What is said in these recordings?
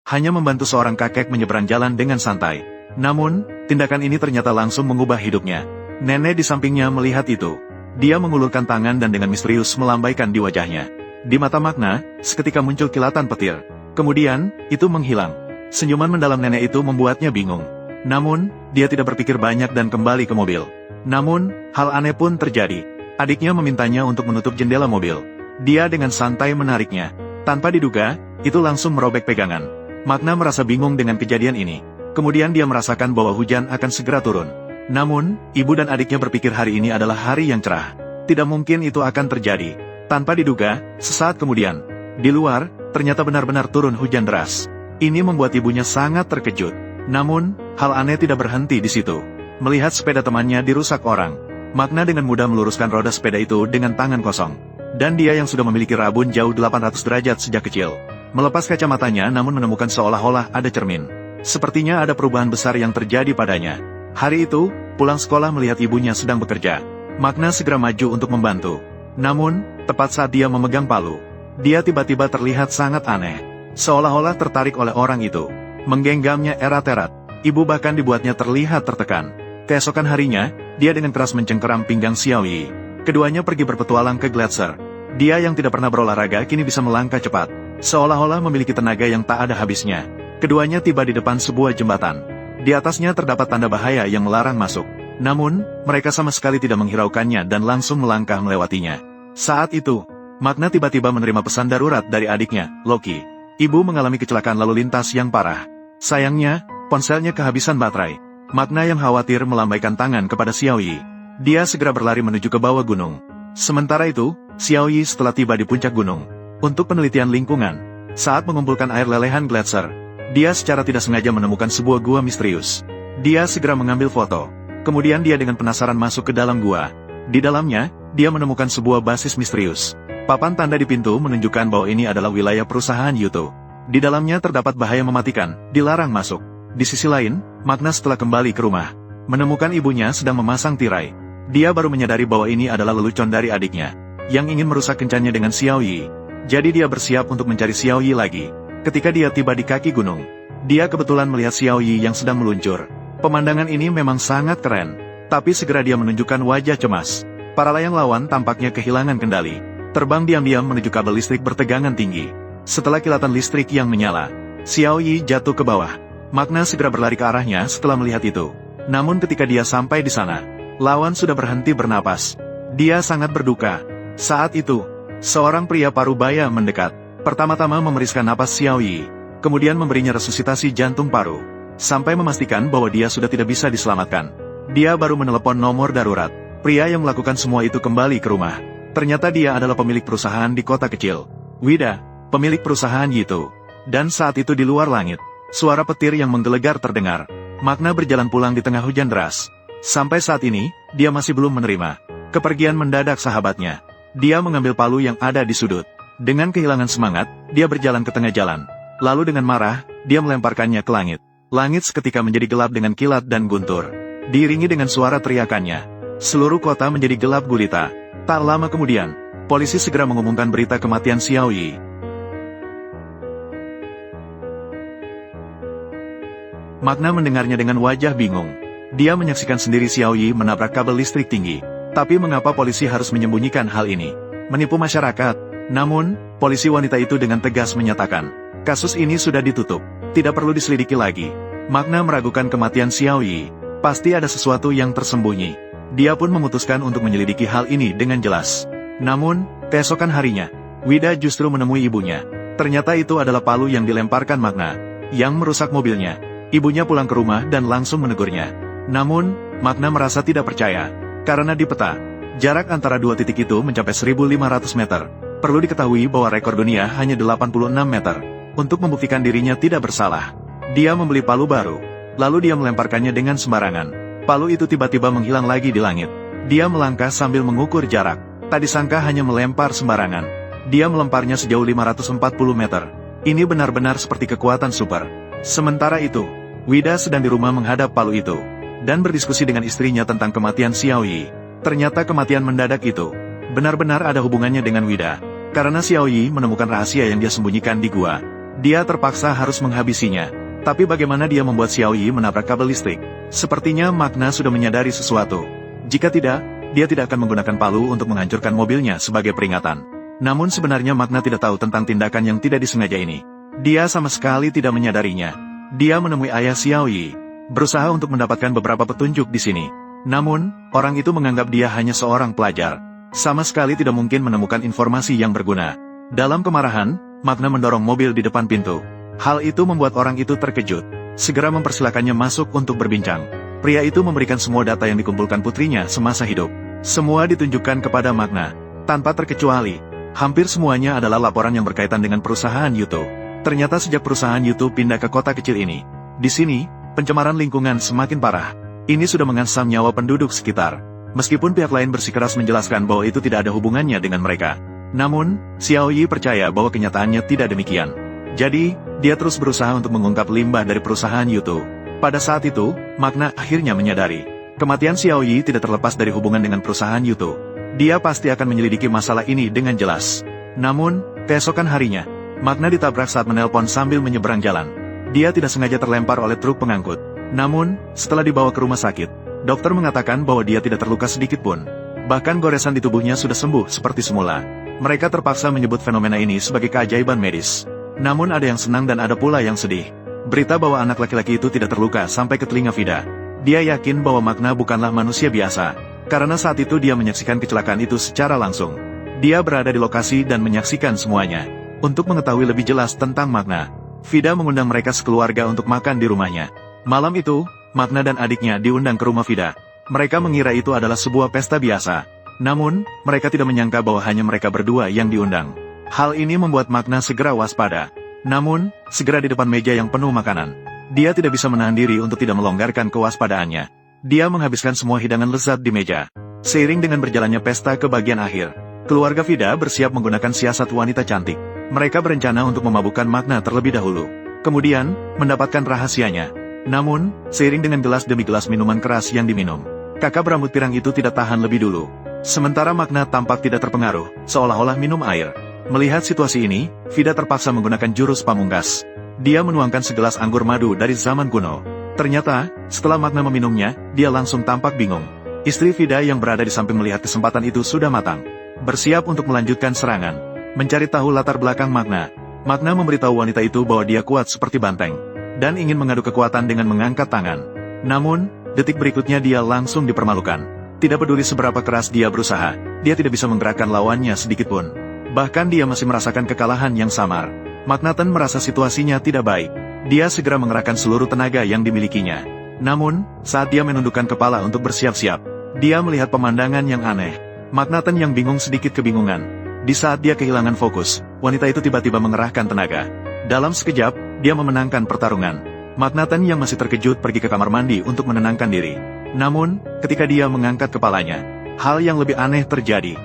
hanya membantu seorang kakek menyeberang jalan dengan santai. Namun, tindakan ini ternyata langsung mengubah hidupnya. Nenek di sampingnya melihat itu. Dia mengulurkan tangan dan dengan misterius melambaikan di wajahnya. Di mata Magna, seketika muncul kilatan petir. Kemudian, itu menghilang. Senyuman mendalam nenek itu membuatnya bingung. Namun, dia tidak berpikir banyak dan kembali ke mobil. Namun, hal aneh pun terjadi. Adiknya memintanya untuk menutup jendela mobil. Dia dengan santai menariknya. Tanpa diduga, itu langsung merobek pegangan. Magna merasa bingung dengan kejadian ini. Kemudian dia merasakan bahwa hujan akan segera turun. Namun, ibu dan adiknya berpikir hari ini adalah hari yang cerah. Tidak mungkin itu akan terjadi. Tanpa diduga, sesaat kemudian, di luar, ternyata benar-benar turun hujan deras. Ini membuat ibunya sangat terkejut. Namun, hal aneh tidak berhenti di situ. Melihat sepeda temannya dirusak orang, Magna dengan mudah meluruskan roda sepeda itu dengan tangan kosong. Dan dia yang sudah memiliki rabun jauh 800 derajat sejak kecil, melepas kacamatanya namun menemukan seolah-olah ada cermin. Sepertinya ada perubahan besar yang terjadi padanya. Hari itu, pulang sekolah melihat ibunya sedang bekerja. Magna segera maju untuk membantu. Namun, tepat saat dia memegang palu, dia tiba-tiba terlihat sangat aneh. Seolah-olah tertarik oleh orang itu. Menggenggamnya erat-erat. Ibu bahkan dibuatnya terlihat tertekan. Keesokan harinya, dia dengan keras mencengkeram pinggang Xiaoyi. Keduanya pergi berpetualang ke Gletser. Dia yang tidak pernah berolahraga kini bisa melangkah cepat. Seolah-olah memiliki tenaga yang tak ada habisnya. Keduanya tiba di depan sebuah jembatan. Di atasnya terdapat tanda bahaya yang melarang masuk. Namun, mereka sama sekali tidak menghiraukannya dan langsung melangkah melewatinya. Saat itu, Magna tiba-tiba menerima pesan darurat dari adiknya, Loki. Ibu mengalami kecelakaan lalu lintas yang parah. Sayangnya, ponselnya kehabisan baterai. Magna yang khawatir melambaikan tangan kepada Xiaoyi. Dia segera berlari menuju ke bawah gunung. Sementara itu, Xiaoyi setelah tiba di puncak gunung. Untuk penelitian lingkungan, saat mengumpulkan air lelehan Gletser, dia secara tidak sengaja menemukan sebuah gua misterius. Dia segera mengambil foto. Kemudian dia dengan penasaran masuk ke dalam gua. Di dalamnya, dia menemukan sebuah basis misterius. Papan tanda di pintu menunjukkan bahwa ini adalah wilayah perusahaan Yuto. Di dalamnya terdapat bahaya mematikan, dilarang masuk. Di sisi lain, Magna setelah kembali ke rumah, menemukan ibunya sedang memasang tirai. Dia baru menyadari bahwa ini adalah lelucon dari adiknya, yang ingin merusak kencannya dengan Xiaoyi. Jadi dia bersiap untuk mencari Xiaoyi lagi. Ketika dia tiba di kaki gunung, dia kebetulan melihat Xiaoyi yang sedang meluncur. Pemandangan ini memang sangat keren, tapi segera dia menunjukkan wajah cemas. Para layang lawan tampaknya kehilangan kendali, terbang diam-diam menuju kabel listrik bertegangan tinggi. Setelah kilatan listrik yang menyala, Xiaoyi jatuh ke bawah. Magna segera berlari ke arahnya setelah melihat itu. Namun ketika dia sampai di sana, lawan sudah berhenti bernapas. Dia sangat berduka. Saat itu, seorang pria parubaya mendekat. Pertama-tama memeriskan napas Xiaoyi, kemudian memberinya resusitasi jantung paru, sampai memastikan bahwa dia sudah tidak bisa diselamatkan. Dia baru menelepon nomor darurat. Pria yang melakukan semua itu kembali ke rumah. Ternyata dia adalah pemilik perusahaan di kota kecil, Wida, pemilik perusahaan Yito. Dan saat itu di luar langit, suara petir yang menggelegar terdengar. Magna berjalan pulang di tengah hujan deras. Sampai saat ini, dia masih belum menerima kepergian mendadak sahabatnya. Dia mengambil palu yang ada di sudut. Dengan kehilangan semangat, dia berjalan ke tengah jalan. Lalu dengan marah, dia melemparkannya ke langit. Langit seketika menjadi gelap dengan kilat dan guntur. Diiringi dengan suara teriakannya, seluruh kota menjadi gelap gulita. Tak lama kemudian, polisi segera mengumumkan berita kematian Xiaoyi. Magna mendengarnya dengan wajah bingung. Dia menyaksikan sendiri Xiaoyi menabrak kabel listrik tinggi. Tapi mengapa polisi harus menyembunyikan hal ini? Menipu masyarakat? Namun, polisi wanita itu dengan tegas menyatakan, kasus ini sudah ditutup, tidak perlu diselidiki lagi. Magna meragukan kematian Xiaoyi. Pasti ada sesuatu yang tersembunyi. Dia pun memutuskan untuk menyelidiki hal ini dengan jelas. Namun, keesokan harinya, Wida justru menemui ibunya. Ternyata itu adalah palu yang dilemparkan Magna, yang merusak mobilnya. Ibunya pulang ke rumah dan langsung menegurnya. Namun, Magna merasa tidak percaya. Karena di peta, jarak antara dua titik itu mencapai 1.500 meter. Perlu diketahui bahwa rekor dunia hanya 86 meter. Untuk membuktikan dirinya tidak bersalah, dia membeli palu baru. Lalu dia melemparkannya dengan sembarangan. Palu itu tiba-tiba menghilang lagi di langit. Dia melangkah sambil mengukur jarak. Tak disangka hanya melempar sembarangan. Dia melemparnya sejauh 540 meter. Ini benar-benar seperti kekuatan super. Sementara itu, Wida sedang di rumah menghadap palu itu, dan berdiskusi dengan istrinya tentang kematian Xiaoyi. Ternyata kematian mendadak itu benar-benar ada hubungannya dengan Wida. Karena Xiaoyi menemukan rahasia yang dia sembunyikan di gua. Dia terpaksa harus menghabisinya. Tapi bagaimana dia membuat Xiaoyi menabrak kabel listrik? Sepertinya Magna sudah menyadari sesuatu. Jika tidak, dia tidak akan menggunakan palu untuk menghancurkan mobilnya sebagai peringatan. Namun sebenarnya Magna tidak tahu tentang tindakan yang tidak disengaja ini. Dia sama sekali tidak menyadarinya. Dia menemui ayah Xiaoyi, berusaha untuk mendapatkan beberapa petunjuk di sini. Namun, orang itu menganggap dia hanya seorang pelajar. Sama sekali tidak mungkin menemukan informasi yang berguna. Dalam kemarahan, Magna mendorong mobil di depan pintu. Hal itu membuat orang itu terkejut. Segera mempersilakannya masuk untuk berbincang. Pria itu memberikan semua data yang dikumpulkan putrinya semasa hidup. Semua ditunjukkan kepada Magna. Tanpa terkecuali, hampir semuanya adalah laporan yang berkaitan dengan perusahaan Yuto. Ternyata sejak perusahaan Yuto pindah ke kota kecil ini, di sini, pencemaran lingkungan semakin parah. Ini sudah mengancam nyawa penduduk sekitar. Meskipun pihak lain bersikeras menjelaskan bahwa itu tidak ada hubungannya dengan mereka. Namun, Xiaoyi percaya bahwa kenyataannya tidak demikian. Jadi, dia terus berusaha untuk mengungkap limbah dari perusahaan Yuto. Pada saat itu, Magna akhirnya menyadari, kematian Xiaoyi tidak terlepas dari hubungan dengan perusahaan Yuto. Dia pasti akan menyelidiki masalah ini dengan jelas. Namun, keesokan harinya, Magna ditabrak saat menelpon sambil menyeberang jalan. Dia tidak sengaja terlempar oleh truk pengangkut. Namun, setelah dibawa ke rumah sakit, dokter mengatakan bahwa dia tidak terluka sedikit pun. Bahkan goresan di tubuhnya sudah sembuh seperti semula. Mereka terpaksa menyebut fenomena ini sebagai keajaiban medis. Namun ada yang senang dan ada pula yang sedih. Berita bahwa anak laki-laki itu tidak terluka sampai ke telinga Vida. Dia yakin bahwa Magna bukanlah manusia biasa. Karena saat itu dia menyaksikan kecelakaan itu secara langsung. Dia berada di lokasi dan menyaksikan semuanya. Untuk mengetahui lebih jelas tentang Magna, Vida mengundang mereka sekeluarga untuk makan di rumahnya. Malam itu, Magna dan adiknya diundang ke rumah Vida. Mereka mengira itu adalah sebuah pesta biasa. Namun, mereka tidak menyangka bahwa hanya mereka berdua yang diundang. Hal ini membuat Magna segera waspada. Namun, segera di depan meja yang penuh makanan, dia tidak bisa menahan diri untuk tidak melonggarkan kewaspadaannya. Dia menghabiskan semua hidangan lezat di meja. Seiring dengan berjalannya pesta ke bagian akhir, keluarga Vida bersiap menggunakan siasat wanita cantik. Mereka berencana untuk memabukkan Magna terlebih dahulu, kemudian mendapatkan rahasianya. Namun, seiring dengan gelas demi gelas minuman keras yang diminum, kakak berambut pirang itu tidak tahan lebih dulu. Sementara Magna tampak tidak terpengaruh, seolah-olah minum air. Melihat situasi ini, Vida terpaksa menggunakan jurus pamungkas. Dia menuangkan segelas anggur madu dari zaman kuno. Ternyata, setelah Magna meminumnya, dia langsung tampak bingung. Istri Vida yang berada di samping melihat kesempatan itu sudah matang, bersiap untuk melanjutkan serangan. Mencari tahu latar belakang Magna. Magna memberitahu wanita itu bahwa dia kuat seperti banteng, dan ingin mengadu kekuatan dengan mengangkat tangan. Namun, detik berikutnya dia langsung dipermalukan. Tidak peduli seberapa keras dia berusaha, dia tidak bisa menggerakkan lawannya sedikitpun. Bahkan dia masih merasakan kekalahan yang samar. Magnaten merasa situasinya tidak baik. Dia segera mengerahkan seluruh tenaga yang dimilikinya. Namun, saat dia menundukkan kepala untuk bersiap-siap, dia melihat pemandangan yang aneh. Magnaten yang bingung sedikit kebingungan. Di saat dia kehilangan fokus, wanita itu tiba-tiba mengerahkan tenaga. Dalam sekejap, dia memenangkan pertarungan. Magnaten yang masih terkejut pergi ke kamar mandi untuk menenangkan diri. Namun, ketika dia mengangkat kepalanya, hal yang lebih aneh terjadi.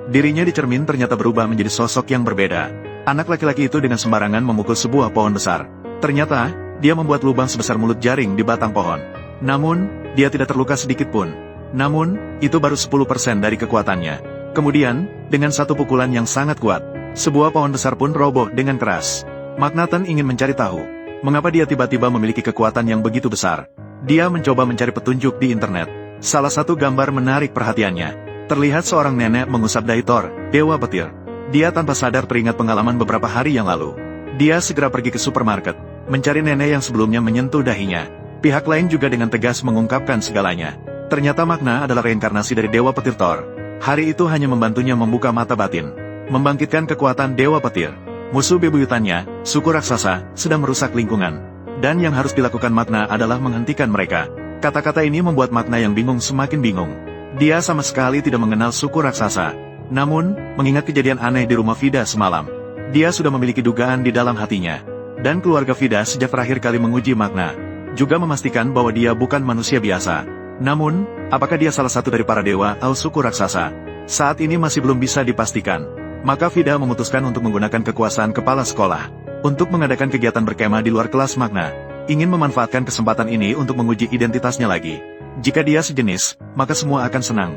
Dirinya di cermin ternyata berubah menjadi sosok yang berbeda. Anak laki-laki itu dengan sembarangan memukul sebuah pohon besar. Ternyata, dia membuat lubang sebesar mulut jaring di batang pohon. Namun, dia tidak terluka sedikit pun. Namun, itu baru 10% dari kekuatannya. Kemudian, dengan satu pukulan yang sangat kuat, sebuah pohon besar pun roboh dengan keras. Magnaten ingin mencari tahu, mengapa dia tiba-tiba memiliki kekuatan yang begitu besar. Dia mencoba mencari petunjuk di internet. Salah satu gambar menarik perhatiannya. Terlihat seorang nenek mengusap dahi Thor, dewa petir. Dia tanpa sadar teringat pengalaman beberapa hari yang lalu. Dia segera pergi ke supermarket, mencari nenek yang sebelumnya menyentuh dahinya. Pihak lain juga dengan tegas mengungkapkan segalanya. Ternyata Magna adalah reinkarnasi dari dewa petir Thor. Hari itu hanya membantunya membuka mata batin, membangkitkan kekuatan dewa petir. Musuh bebuyutannya, suku raksasa, sedang merusak lingkungan. Dan yang harus dilakukan Magna adalah menghentikan mereka. Kata-kata ini membuat Magna yang bingung semakin bingung. Dia sama sekali tidak mengenal suku raksasa. Namun, mengingat kejadian aneh di rumah Vida semalam, dia sudah memiliki dugaan di dalam hatinya. Dan keluarga Vida sejak terakhir kali menguji Magna, juga memastikan bahwa dia bukan manusia biasa. Namun, apakah dia salah satu dari para dewa atau suku raksasa? Saat ini masih belum bisa dipastikan. Maka Vida memutuskan untuk menggunakan kekuasaan kepala sekolah untuk mengadakan kegiatan berkemah di luar kelas Magna. Ingin memanfaatkan kesempatan ini untuk menguji identitasnya lagi. Jika dia sejenis, maka semua akan senang.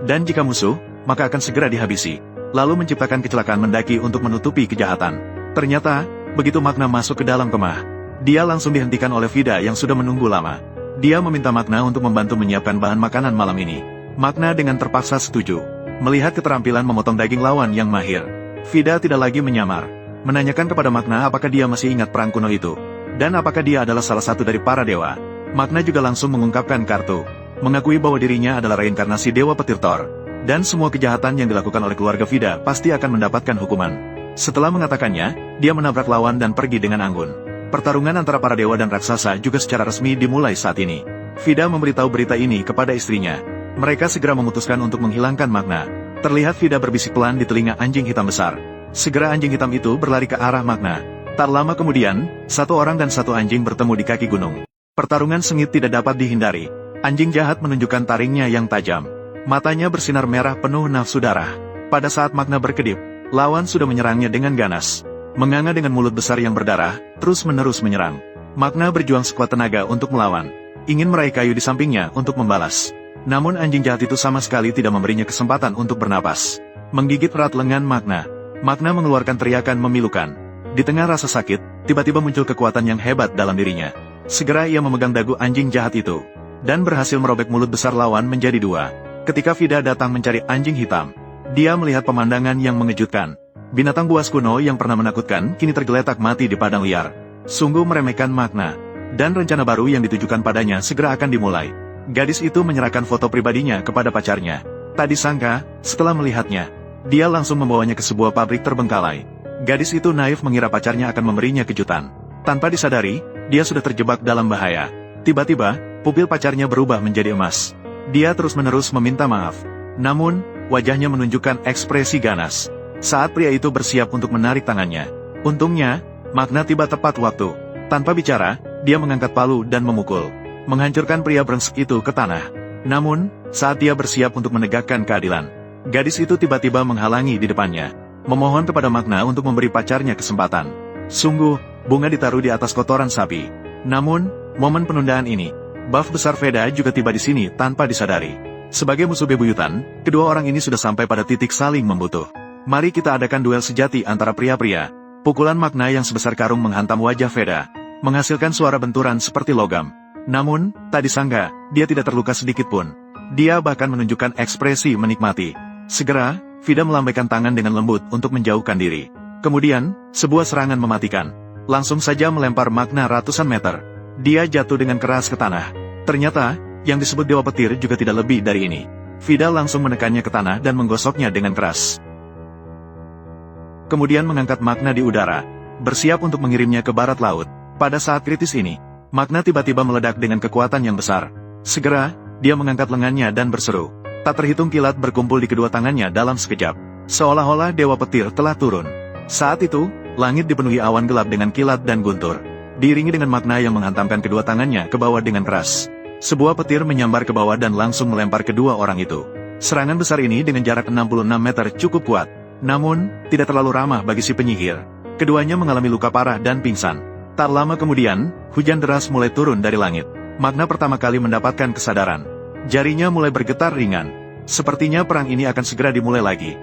Dan jika musuh, maka akan segera dihabisi. Lalu menciptakan kecelakaan mendaki untuk menutupi kejahatan. Ternyata, begitu Magna masuk ke dalam kemah, dia langsung dihentikan oleh Vida yang sudah menunggu lama. Dia meminta Magna untuk membantu menyiapkan bahan makanan malam ini. Magna dengan terpaksa setuju. Melihat keterampilan memotong daging lawan yang mahir, Vida tidak lagi menyamar. Menanyakan kepada Magna apakah dia masih ingat perang kuno itu, dan apakah dia adalah salah satu dari para dewa. Magna juga langsung mengungkapkan kartu, mengakui bahwa dirinya adalah reinkarnasi Dewa Petir Thor, dan semua kejahatan yang dilakukan oleh keluarga Vida pasti akan mendapatkan hukuman. Setelah mengatakannya, dia menabrak lawan dan pergi dengan anggun. Pertarungan antara para dewa dan raksasa juga secara resmi dimulai saat ini. Vida memberitahu berita ini kepada istrinya. Mereka segera memutuskan untuk menghilangkan Magna. Terlihat Vida berbisik pelan di telinga anjing hitam besar. Segera anjing hitam itu berlari ke arah Magna. Tak lama kemudian, satu orang dan satu anjing bertemu di kaki gunung. Pertarungan sengit tidak dapat dihindari. Anjing jahat menunjukkan taringnya yang tajam. Matanya bersinar merah penuh nafsu darah. Pada saat Magna berkedip, lawan sudah menyerangnya dengan ganas. Menganga dengan mulut besar yang berdarah, terus-menerus menyerang. Magna berjuang sekuat tenaga untuk melawan. Ingin meraih kayu di sampingnya untuk membalas. Namun anjing jahat itu sama sekali tidak memberinya kesempatan untuk bernapas. Menggigit erat lengan Magna. Magna mengeluarkan teriakan memilukan. Di tengah rasa sakit, tiba-tiba muncul kekuatan yang hebat dalam dirinya. Segera ia memegang dagu anjing jahat itu, dan berhasil merobek mulut besar lawan menjadi dua. Ketika Vida datang mencari anjing hitam, dia melihat pemandangan yang mengejutkan. Binatang buas kuno yang pernah menakutkan kini tergeletak mati di padang liar. Sungguh meremehkan Magna, dan rencana baru yang ditujukan padanya segera akan dimulai. Gadis itu menyerahkan foto pribadinya kepada pacarnya. Tak disangka, setelah melihatnya, dia langsung membawanya ke sebuah pabrik terbengkalai. Gadis itu naif mengira pacarnya akan memberinya kejutan. Tanpa disadari, dia sudah terjebak dalam bahaya. Tiba-tiba, pupil pacarnya berubah menjadi emas. Dia terus-menerus meminta maaf. Namun, wajahnya menunjukkan ekspresi ganas. Saat pria itu bersiap untuk menarik tangannya. Untungnya, Magna tiba tepat waktu. Tanpa bicara, dia mengangkat palu dan memukul, menghancurkan pria brengsek itu ke tanah. Namun, saat dia bersiap untuk menegakkan keadilan, gadis itu tiba-tiba menghalangi di depannya, memohon kepada Magna untuk memberi pacarnya kesempatan. Sungguh, bunga ditaruh di atas kotoran sapi. Namun, momen penundaan ini, buff besar Veda juga tiba di sini tanpa disadari. Sebagai musuh bebuyutan, kedua orang ini sudah sampai pada titik saling membutuh. Mari kita adakan duel sejati antara pria-pria. Pukulan Magna yang sebesar karung menghantam wajah Veda, menghasilkan suara benturan seperti logam. Namun, tak disangka, dia tidak terluka sedikit pun. Dia bahkan menunjukkan ekspresi menikmati. Segera, Vida melambaikan tangan dengan lembut untuk menjauhkan diri. Kemudian, sebuah serangan mematikan langsung saja melempar Magna ratusan meter. Dia jatuh dengan keras ke tanah. Ternyata, yang disebut Dewa Petir juga tidak lebih dari ini. Vida langsung menekannya ke tanah dan menggosoknya dengan keras. Kemudian mengangkat Magna di udara, bersiap untuk mengirimnya ke barat laut. Pada saat kritis ini, Magna tiba-tiba meledak dengan kekuatan yang besar. Segera, dia mengangkat lengannya dan berseru. Tak terhitung kilat berkumpul di kedua tangannya dalam sekejap. Seolah-olah Dewa Petir telah turun. Saat itu, langit dipenuhi awan gelap dengan kilat dan guntur, diiringi dengan Magna yang menghantamkan kedua tangannya ke bawah dengan keras. Sebuah petir menyambar ke bawah dan langsung melempar kedua orang itu. Serangan besar ini dengan jarak 66 meter cukup kuat, namun, tidak terlalu ramah bagi si penyihir. Keduanya mengalami luka parah dan pingsan. Tak lama kemudian, hujan deras mulai turun dari langit. Magna pertama kali mendapatkan kesadaran. Jarinya mulai bergetar ringan. Sepertinya perang ini akan segera dimulai lagi.